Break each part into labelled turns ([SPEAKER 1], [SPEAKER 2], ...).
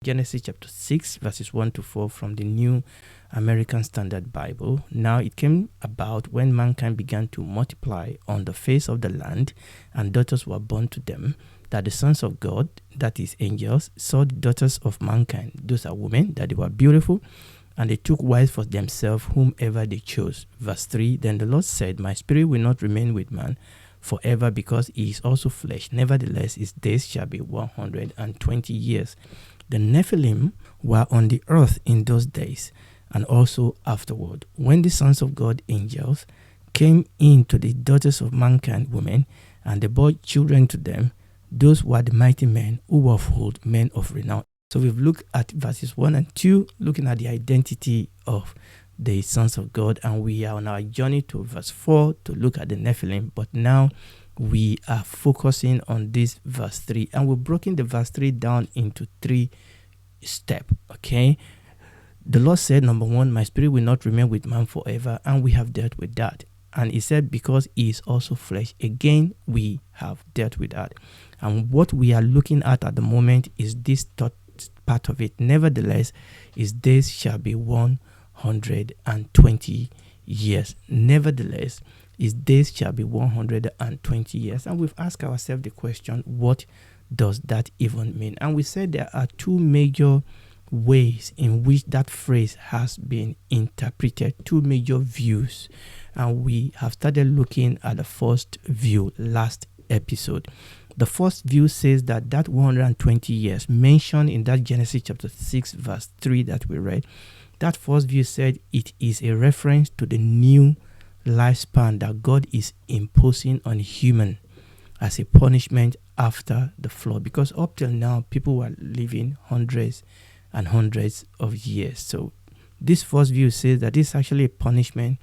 [SPEAKER 1] Genesis chapter 6, verses 1 to 4 from the New American Standard Bible. Now it came about when mankind began to multiply on the face of the land, and daughters were born to them, that the sons of God, that is angels, saw the daughters of mankind, those are women, that they were beautiful, and they took wives for themselves whomever they chose. Verse 3, then the Lord said, my spirit will not remain with man forever, because he is also flesh. Nevertheless, his days shall be 120 years. The Nephilim were on the earth in those days, and also afterward, when the sons of God, angels, came in to the daughters of mankind, women, and they bore children to them. Those were the mighty men who were of old, men of renown. So we've looked at verses 1 and 2, looking at the identity of the sons of God, and we are on our journey to verse 4 to look at the Nephilim. But now we are focusing on this verse 3, and we've broken the verse 3 down into 3 steps. Okay, the Lord said, number 1, my spirit will not remain with man forever, and we have dealt with that. And he said, because he is also flesh. Again, we have dealt with that. And what we are looking at the moment is this third part of it. Nevertheless, his days shall be 120 years. Nevertheless, his days shall be 120 years. And we've asked ourselves the question, what does that even mean? And we said there are 2 major ways in which that phrase has been interpreted, 2 major views. And we have started looking at the first view last episode. The first view says that 120 years mentioned in that Genesis chapter 6 verse 3 that we read, that first view said it is a reference to the new lifespan that God is imposing on human as a punishment after the flood. Because up till now, people were living hundreds and hundreds of years. So this first view says that this is actually a punishment.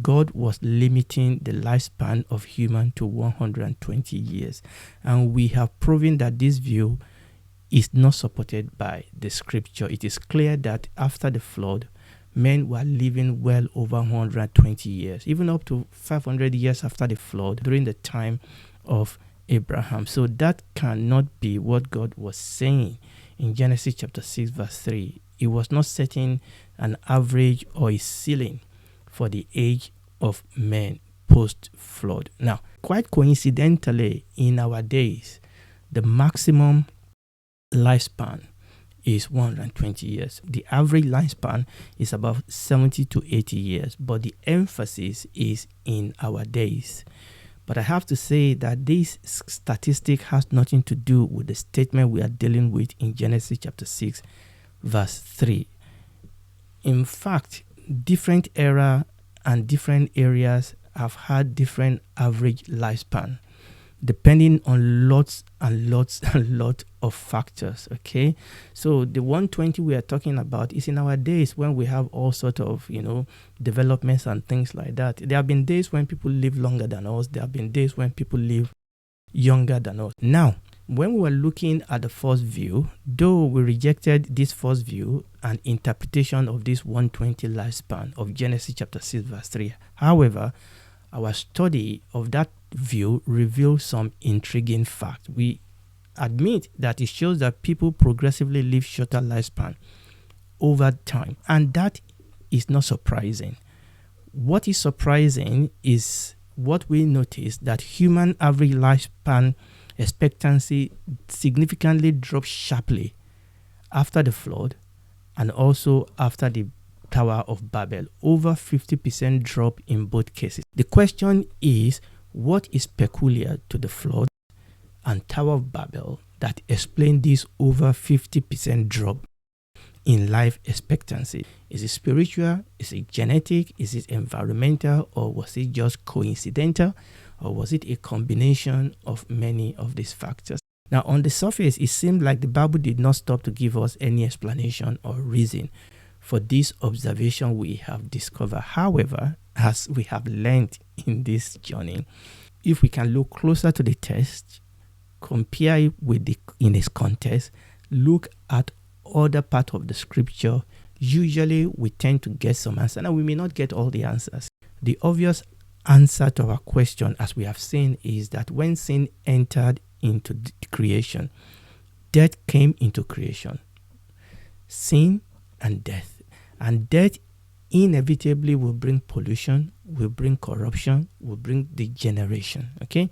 [SPEAKER 1] God was limiting the lifespan of human to 120 years. And we have proven that this view is not supported by the scripture. It is clear that after the flood, men were living well over 120 years, even up to 500 years after the flood, during the time of Abraham. So that cannot be what God was saying in Genesis chapter 6 verse 3. He was not setting an average or a ceiling for the age of men post-flood. Now, quite coincidentally, in our days, the maximum lifespan is 120 years. The average lifespan is about 70 to 80 years, but the emphasis is in our days. But I have to say that this statistic has nothing to do with the statement we are dealing with in Genesis chapter 6, verse 3. In fact, different era and different areas have had different average lifespan, depending on lots and lots and lots of factors. Okay, so the 120 we are talking about is in our days when we have all sorts of developments and things like that. There have been days when people live longer than us. There have been days when people live younger than us. Now, when we were looking at the first view, though we rejected this first view and interpretation of this 120 lifespan of Genesis chapter 6 verse 3, however, our study of that view reveals some intriguing facts. We admit that it shows that people progressively live shorter lifespan over time, and that is not surprising. What is surprising is what we notice, that human average lifespan expectancy significantly dropped sharply after the flood and also after the Tower of Babel. Over 50% drop in both cases. The question is, what is peculiar to the flood and Tower of Babel that explain this over 50% drop in life expectancy? Is it spiritual? Is it genetic? Is it environmental? Or was it just coincidental? Or was it a combination of many of these factors? Now, on the surface, it seemed like the Bible did not stop to give us any explanation or reason for this observation we have discovered. However, as we have learned in this journey, if we can look closer to the text, compare it with in its context, look at other part of the scripture, usually we tend to get some answer. Now, we may not get all the answers. The obvious answer to our question, as we have seen, is that when sin entered into creation, death came into creation. sin and death. And death inevitably will bring pollution, will bring corruption, will bring degeneration. Okay,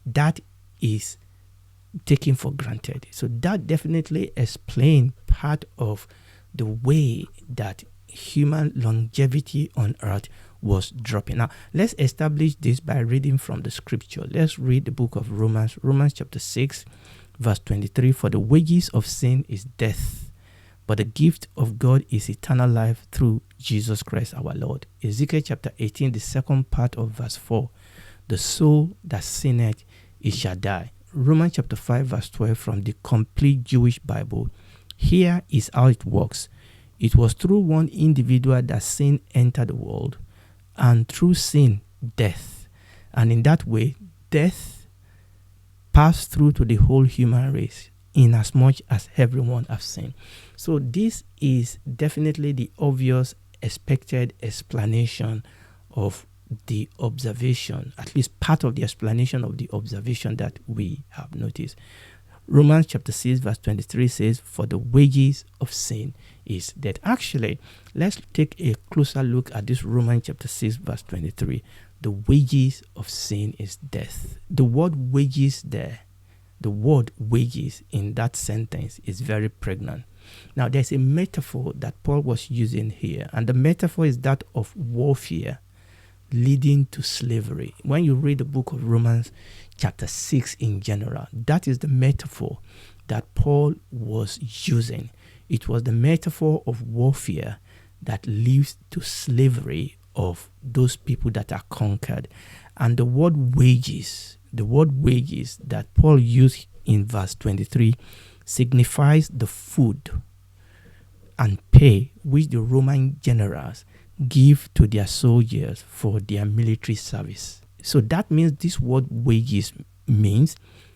[SPEAKER 1] that is taken for granted. So that definitely explains part of the way that human longevity on earth was dropping. Now, let's establish this by reading from the scripture. Let's read the book of Romans, Romans chapter 6, verse 23. For the wages of sin is death, but the gift of God is eternal life through Jesus Christ our Lord. Ezekiel chapter 18, the second part of verse 4. The soul that sinneth, it shall die. Romans chapter 5, verse 12 from the Complete Jewish Bible. Here is how it works. It was through one individual that sin entered the world, and through sin, death. And in that way, death passed through to the whole human race, inasmuch as everyone has sinned. So this is definitely the obvious expected explanation of the observation, at least part of the explanation of the observation that we have noticed. Romans chapter 6 verse 23 says, for the wages of sin is death. Actually, let's take a closer look at this Romans chapter 6 verse 23. The wages of sin is death. The word wages there, the word wages in that sentence is very pregnant. Now, there's a metaphor that Paul was using here, and the metaphor is that of warfare leading to slavery. When you read the book of Romans chapter 6 in general, that is the metaphor that Paul was using. It was the metaphor of warfare that leads to slavery of those people that are conquered. And the word wages that Paul used in verse 23 signifies the food and pay which the Roman generals give to their soldiers for their military service. So that means this word wages means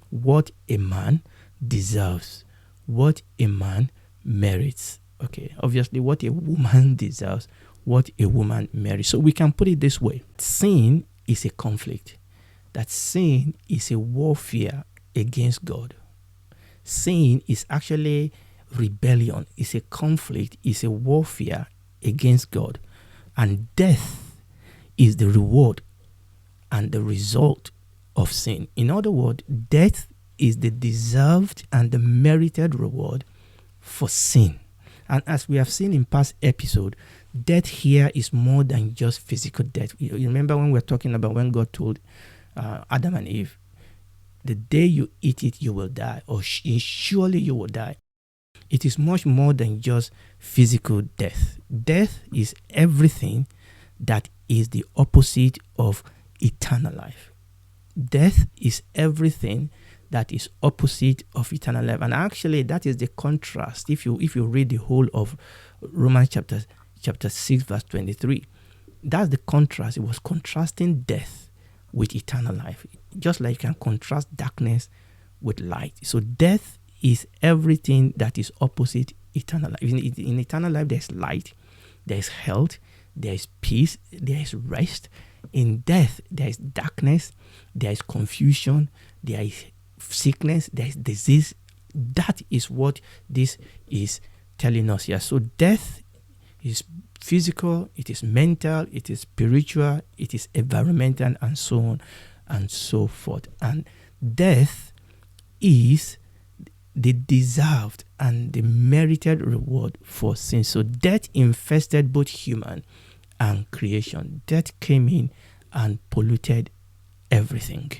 [SPEAKER 1] what a man deserves, what a man merits. Okay, obviously what a woman deserves, what a woman merits. So we can put it this way. Sin is a conflict. That sin is a warfare against God. Sin is actually rebellion, is a conflict, is a warfare against God. And death is the reward and the result of sin. In other words, death is the deserved and the merited reward for sin. And as we have seen in past episode, death here is more than just physical death. You remember when we were talking about when God told Adam and Eve, the day you eat it, you will die, or surely you will die. It is much more than just physical death. Death is everything that is the opposite of eternal life. Death is everything that is opposite of eternal life. And actually, that is the contrast. If you read the whole of Romans chapter 6, verse 23, that's the contrast. It was contrasting death with eternal life. Just like you can contrast darkness with light. So death is everything that is opposite eternal life. In eternal life, there's light, there's health, there's peace, there's rest. In death, there's darkness, there's confusion, there is sickness, there's disease. That is what this is telling us here. So death is physical, it is mental, it is spiritual, it is environmental, and so on and so forth. And death is the deserved and the merited reward for sin. So death infested both human and creation. Death came in and polluted everything.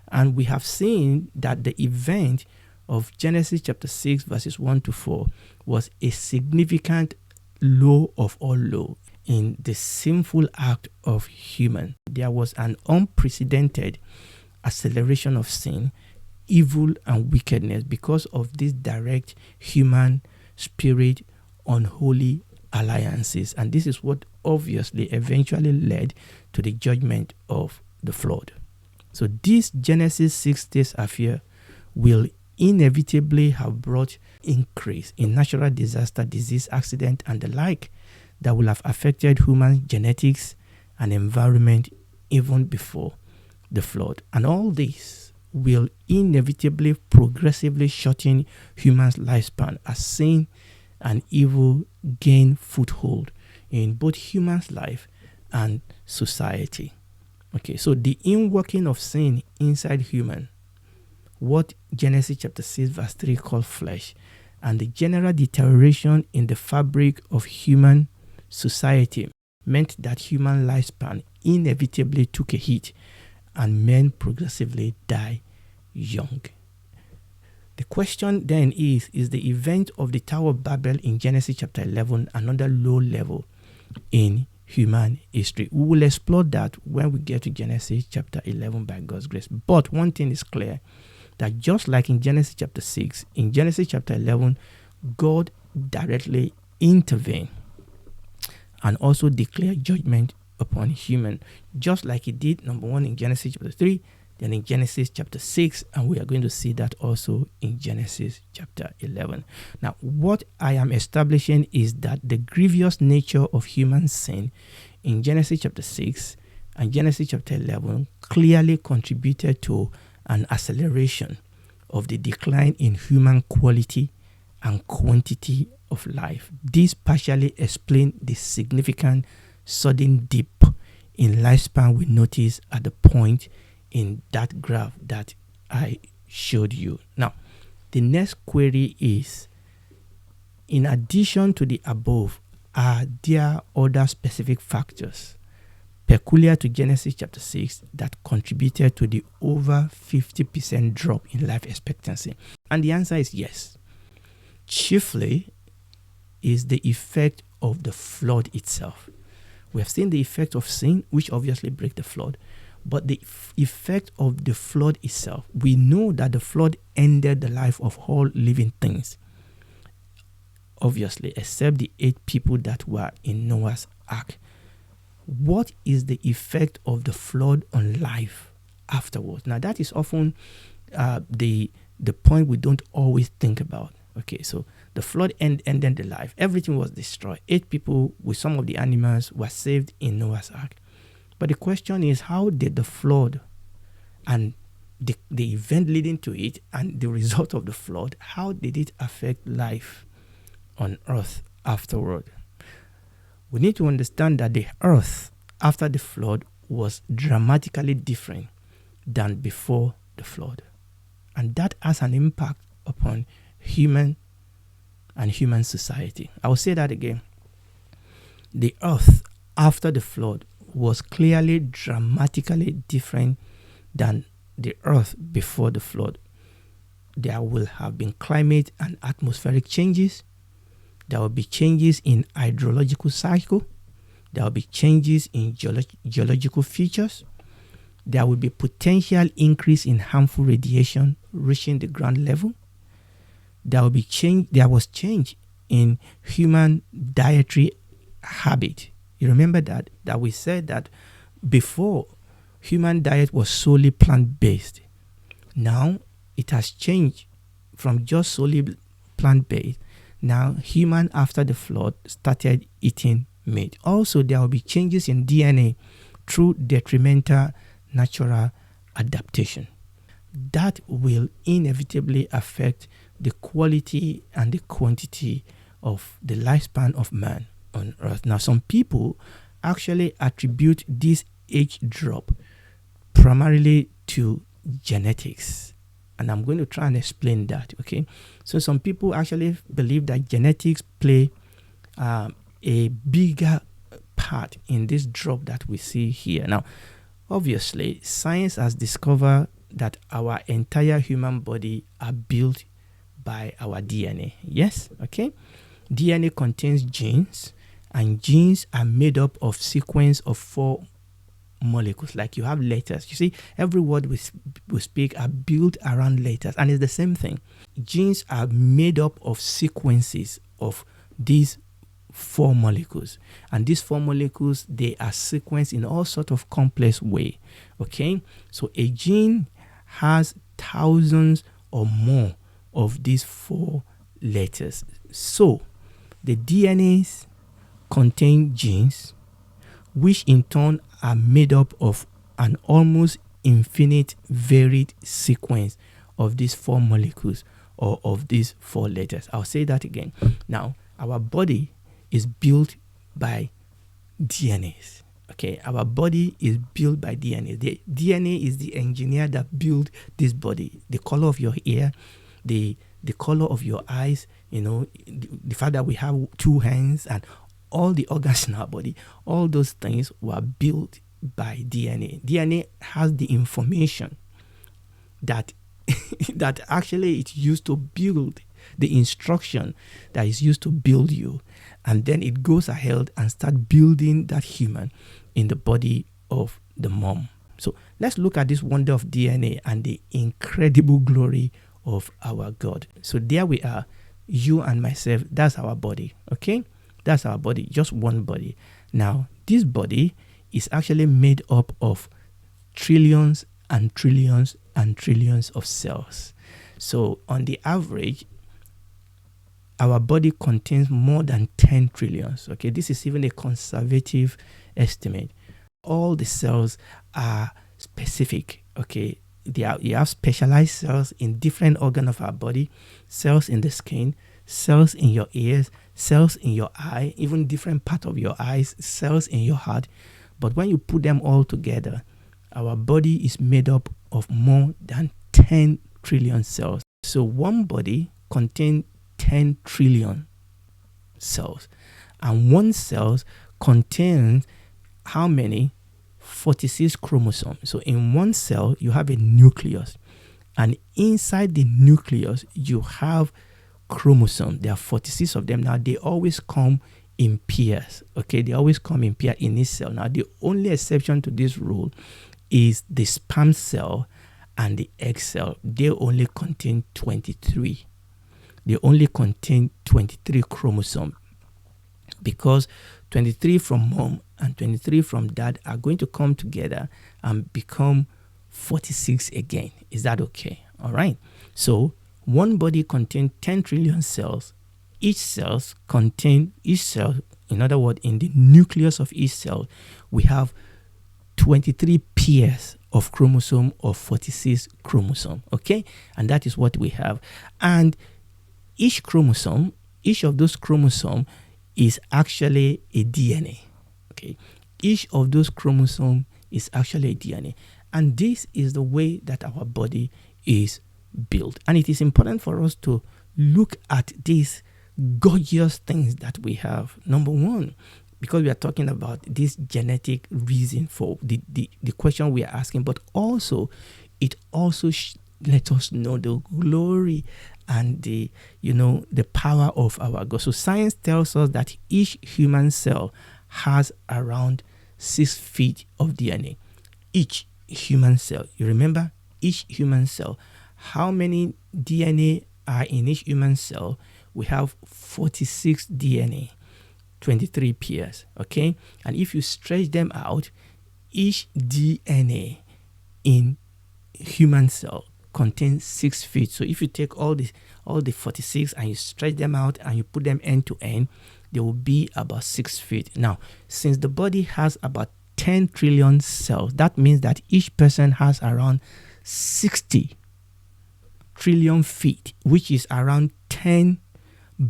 [SPEAKER 1] And we have seen that the event of Genesis chapter 6 verses 1 to 4 was a significant low of all low in the sinful act of human. There was an unprecedented acceleration of sin, evil and wickedness because of this direct human spirit unholy alliances. And this is what obviously eventually led to the judgment of the flood. So this Genesis 6 days affair will inevitably have brought increase in natural disaster, disease, accident, and the like that will have affected human genetics and environment even before the flood. And all this will inevitably progressively shorten humans' lifespan as sin and evil gain foothold in both human's life and society. Okay, so the inworking of sin inside human, what Genesis chapter 6 verse 3 called flesh, and the general deterioration in the fabric of human society meant that human lifespan inevitably took a hit and men progressively die young. The question then is the event of the Tower of Babel in Genesis chapter 11 another low level in human history? We will explore that when we get to Genesis chapter 11 by God's grace. But one thing is clear, that just like in Genesis chapter 6, in Genesis chapter 11, God directly intervened and also declared judgment upon human, just like he did, number one, in Genesis chapter 3, then in Genesis chapter 6, and we are going to see that also in Genesis chapter 11. Now, what I am establishing is that the grievous nature of human sin in Genesis chapter 6 and Genesis chapter 11 clearly contributed to an acceleration of the decline in human quality and quantity of life. This partially explains the significant sudden dip in lifespan we notice at the point in that graph that I showed you. Now, the next query is, in addition to the above, are there other specific factors peculiar to Genesis chapter 6 that contributed to the over 50% drop in life expectancy? And the answer is yes. Chiefly is the effect of the flood itself. We have seen the effect of sin, which obviously break the flood. But the effect of the flood itself, we know that the flood ended the life of all living things, obviously, except the 8 people that were in Noah's ark. What is the effect of the flood on life afterwards? Now, that is often the point we don't always think about. Okay, so the flood ended the life. Everything was destroyed. 8 people with some of the animals were saved in Noah's ark. But the question is, how did the flood and the event leading to it and the result of the flood, how did it affect life on earth afterward? We need to understand that the earth after the flood was dramatically different than before the flood. And that has an impact upon human and human society. I will say that again. The earth after the flood was clearly dramatically different than the earth before the flood. There will have been climate and atmospheric changes. There will be changes in hydrological cycle. There will be changes in geological features. There will be potential increase in harmful radiation reaching the ground level. There was change in human dietary habit. You remember that we said that before, human diet was solely plant-based. Now it has changed from just solely plant-based. Now human after the flood started eating meat. Also, there will be changes in DNA through detrimental natural adaptation. That will inevitably affect the quality and the quantity of the lifespan of man on earth. Now, some people actually attribute this age drop primarily to genetics. And I'm going to try and explain that, okay? So some people actually believe that genetics play a bigger part in this drop that we see here. Now, obviously, science has discovered that our entire human body are built by our DNA. Yes, okay? DNA contains genes, and genes are made up of sequence of 4 molecules. Like you have letters. You see, every word we speak are built around letters, and it's the same thing. Genes are made up of sequences of these 4 molecules, and these 4 molecules, they are sequenced in all sorts of complex way. Okay, so a gene has thousands or more of these 4 letters. So the DNAs contain genes, which in turn are made up of an almost infinite varied sequence of these 4 molecules or of these 4 letters. I'll say that again. Now, Our body is built by DNAs. Okay, our body is built by DNA. The DNA is the engineer that built this body. The color of your hair, the color of your eyes, the fact that we have 2 hands and all the organs in our body, all those things were built by DNA. DNA has the information that that actually it's used to build, the instruction that is used to build you, and then it goes ahead and start building that human in the body of the mom. So let's look at this wonder of DNA and the incredible glory of our God. So there we are, you and myself, that's our body, okay? That's our body, just one body. Now, this body is actually made up of trillions and trillions and trillions of cells. So on the average, our body contains more than 10 trillions. Okay, this is even a conservative estimate. All the cells are specific. Okay, you have specialized cells in different organs of our body, cells in the skin, cells in your ears, cells in your eye, even different part of your eyes, cells in your heart. But when you put them all together, our body is made up of more than 10 trillion cells. So one body contains 10 trillion cells, and one cell contains how many? 46 chromosomes. So in one cell you have a nucleus, and inside the nucleus you have chromosomes. There are 46 of them. Now they always come in pairs. Okay, they always come in pair in this cell. Now the only exception to this rule is the sperm cell and the egg cell. They only contain 23. They only contain 23 chromosomes, because 23 from mom and 23 from dad are going to come together and become 46 again. Is that okay? All right. So one body contains 10 trillion cells. Each cell, in other words, in the nucleus of each cell, we have 23 pairs of chromosome of 46 chromosome. Okay, and that is what we have. And each of those chromosomes is actually a DNA. Okay, each of those chromosomes is actually a DNA, and this is the way that our body is built. And it is important for us to look at these gorgeous things that we have. Number one, because we are talking about this genetic reason for the question we are asking, but also it also let us know the glory and the power of our God. So science tells us that each human cell has around 6 feet of DNA. Each human cell. You remember, each human cell. How many DNA are in each human cell? We have 46 DNA, 23 pairs. Okay, and if you stretch them out, each DNA in human cell contains 6 feet. So if you take all the 46 and you stretch them out and you put them end to end, they will be about 6 feet. Now, since the body has about 10 trillion cells, that means that each person has around 60 trillion feet, which is around 10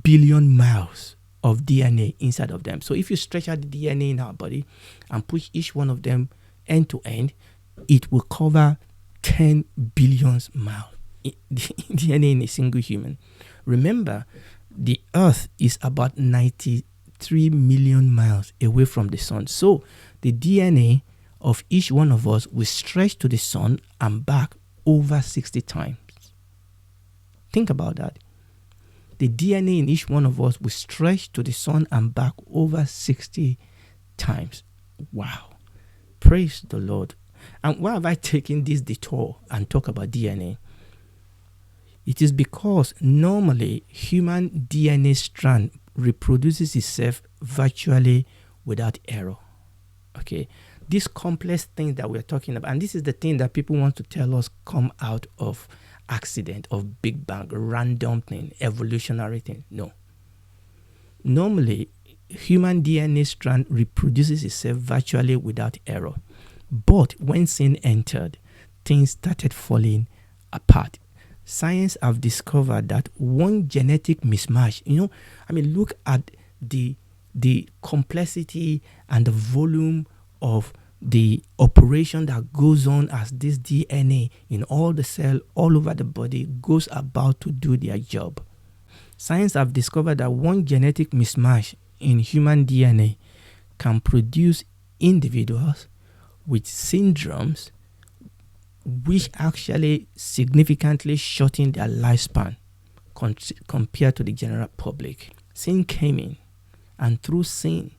[SPEAKER 1] billion miles of DNA inside of them. So if you stretch out the DNA in our body and push each one of them end to end, it will cover 10 billion miles DNA in a single human. Remember, the earth is about 93 million miles away from the sun. So the DNA of each one of us will stretch to the sun and back over 60 times. Think about that. The DNA in each one of us will stretch to the sun and back over 60 times. Wow. Praise the Lord. And why have I taken this detour and talk about DNA? It is because normally human DNA strand reproduces itself virtually without error. Okay, these complex things that we're talking about, and this is the thing that people want to tell us come out of accident, of Big Bang, random thing, evolutionary thing. No. Normally, human DNA strand reproduces itself virtually without error. But when sin entered, things started falling apart. science have discovered that one genetic mismatch, look at the complexity and the volume of the operation that goes on as this DNA in all the cell all over the body goes about to do their job. Science have discovered that one genetic mismatch in human DNA can produce individuals with syndromes which actually significantly shorten their lifespan compared to the general public. Sin came in, and through sin,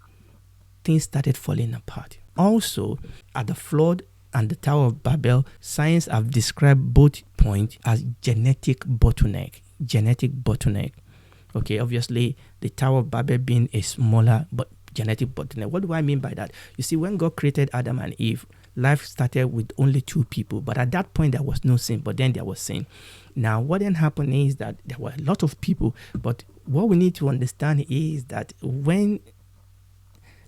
[SPEAKER 1] things started falling apart. Also, at the flood and the Tower of Babel, science have described both points as genetic bottleneck. Okay, obviously, the Tower of Babel being a smaller but genetic bottleneck. What do I mean by that? You see, when God created Adam and Eve, life started with only two people. But at that point, there was no sin, but then there was sin. Now, what then happened is that there were a lot of people, but what we need to understand is that when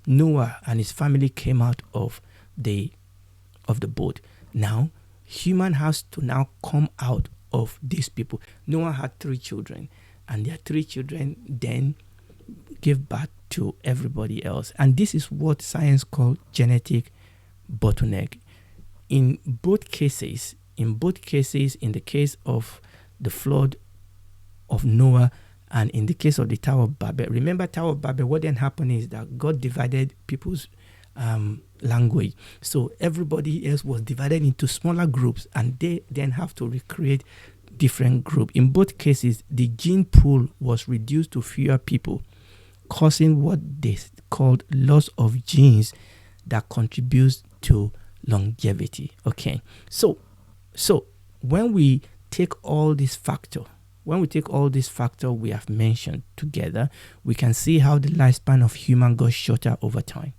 [SPEAKER 1] Noah and his family came out of the boat, now human has to now come out of these people. Noah had 3 children, and their 3 children then gave birth to everybody else. And this is what science calls genetic bottleneck. In both cases, in the case of the flood of Noah and in the case of the Tower of Babel, remember Tower of Babel, what then happened is that God divided people's language. So everybody else was divided into smaller groups, and they then have to recreate different groups. In both cases, the gene pool was reduced to fewer people, causing what they called loss of genes that contributes to longevity. Okay, so when we take all these factors we have mentioned together, we can see how the lifespan of human got shorter over time.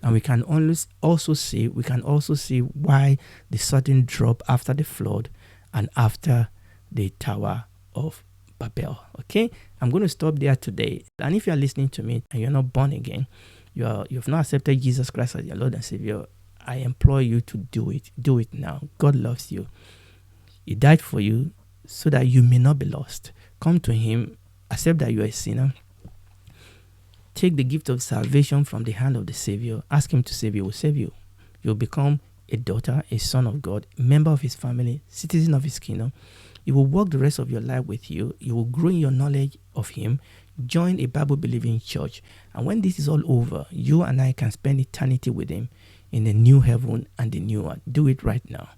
[SPEAKER 1] And we can also see why the sudden drop after the flood and after the Tower of Babel. Okay, I'm going to stop there today. And if you are listening to me and you're not born again, you've not accepted Jesus Christ as your Lord and Savior, I implore you to do it. Do it now. God loves you. He died for you so that you may not be lost. Come to Him, accept that you are a sinner. Take the gift of salvation from the hand of the Savior. Ask Him to save you. He will save you. You'll become a daughter, a son of God, member of His family, citizen of His kingdom. He will walk the rest of your life with you. You will grow in your knowledge of Him. Join a Bible-believing church. And when this is all over, you and I can spend eternity with Him in the new heaven and the new earth. Do it right now.